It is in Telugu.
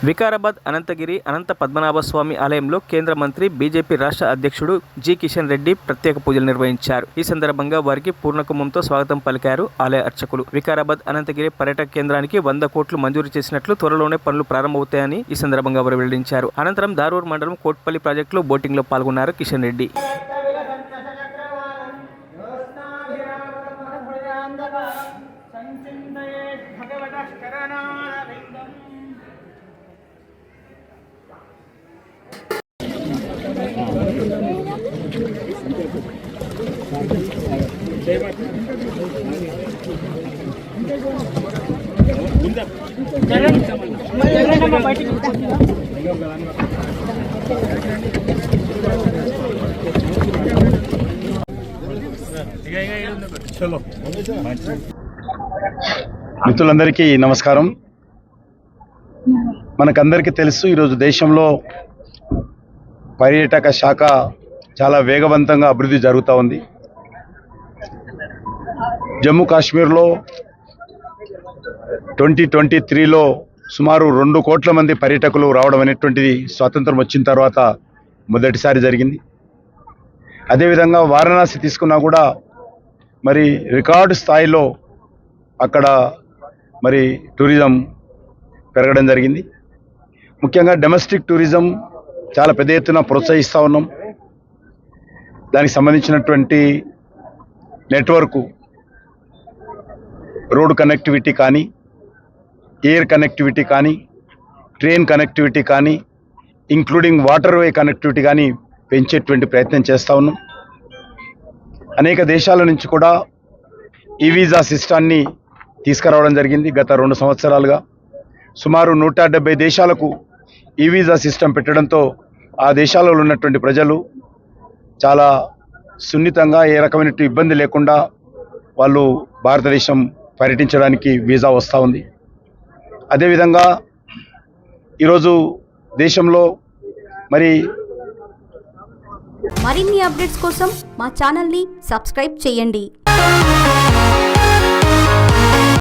వికారాబాద్ అనంతగిరి అనంత పద్మనాభస్వామి ఆలయంలో కేంద్ర మంత్రి బీజేపీ రాష్ట్ర అధ్యక్షుడు జి కిషన్ రెడ్డి ప్రత్యేక పూజలు నిర్వహించారు. ఈ సందర్భంగా వారికి పూర్ణకుంభంతో స్వాగతం పలికారు ఆలయ అర్చకులు. వికారాబాద్ అనంతగిరి పర్యాటక కేంద్రానికి 100 కోట్లు మంజూరు చేసినట్లు, త్వరలోనే పనులు ప్రారంభమవుతాయని ఈ సందర్భంగా వారు వెల్లడించారు. అనంతరం దారూర్ మండలం కోట్పల్లి ప్రాజెక్టులో బోటింగ్ లో పాల్గొన్నారు కిషన్ రెడ్డి. మిత్రులందరికీ నమస్కారం. మనకందరికీ తెలుసు, ఈరోజు దేశంలో పర్యాటక శాఖ చాలా వేగవంతంగా అభివృద్ధి జరుగుతూ ఉంది. జమ్మూ కాశ్మీర్లో 2023లో సుమారు 2 కోట్ల మంది పర్యాటకులు రావడం అనేటువంటిది స్వాతంత్రం వచ్చిన తర్వాత మొదటిసారి జరిగింది. అదేవిధంగా వారణాసి తీసుకున్నా కూడా మరి రికార్డు స్థాయిలో అక్కడ మరి టూరిజం పెరగడం జరిగింది. ముఖ్యంగా డొమెస్టిక్ టూరిజం చాలా పెద్ద ఎత్తున ప్రోత్సహిస్తూ ఉన్నాం. దానికి సంబంధించినటువంటి నెట్వర్కు, రోడ్ కనెక్టివిటీ కానీ, ఎయిర్ కనెక్టివిటీ కానీ, ట్రైన్ కనెక్టివిటీ కానీ, ఇంక్లూడింగ్ వాటర్ వే కనెక్టివిటీ కానీ పెంచేటువంటి ప్రయత్నం చేస్తూ ఉన్నాం. అనేక దేశాల నుంచి కూడా ఈ వీసా సిస్టాన్ని తీసుకురావడం జరిగింది. గత 2 సంవత్సరాలుగా సుమారు 170 దేశాలకు ఈ వీసా సిస్టమ్ పెట్టడంతో ఆ దేశాలలో ఉన్నటువంటి ప్రజలు చాలా సున్నితంగా, ఏ రకమైన ఇబ్బంది లేకుండా వాళ్ళు భారతదేశం పర్యటించడానికి వీసా వస్తూ ఉంది. అదేవిధంగా ఈరోజు దేశంలో మరిన్ని అప్డేట్స్ కోసం మా ఛానల్ని సబ్స్క్రైబ్ చేయండి.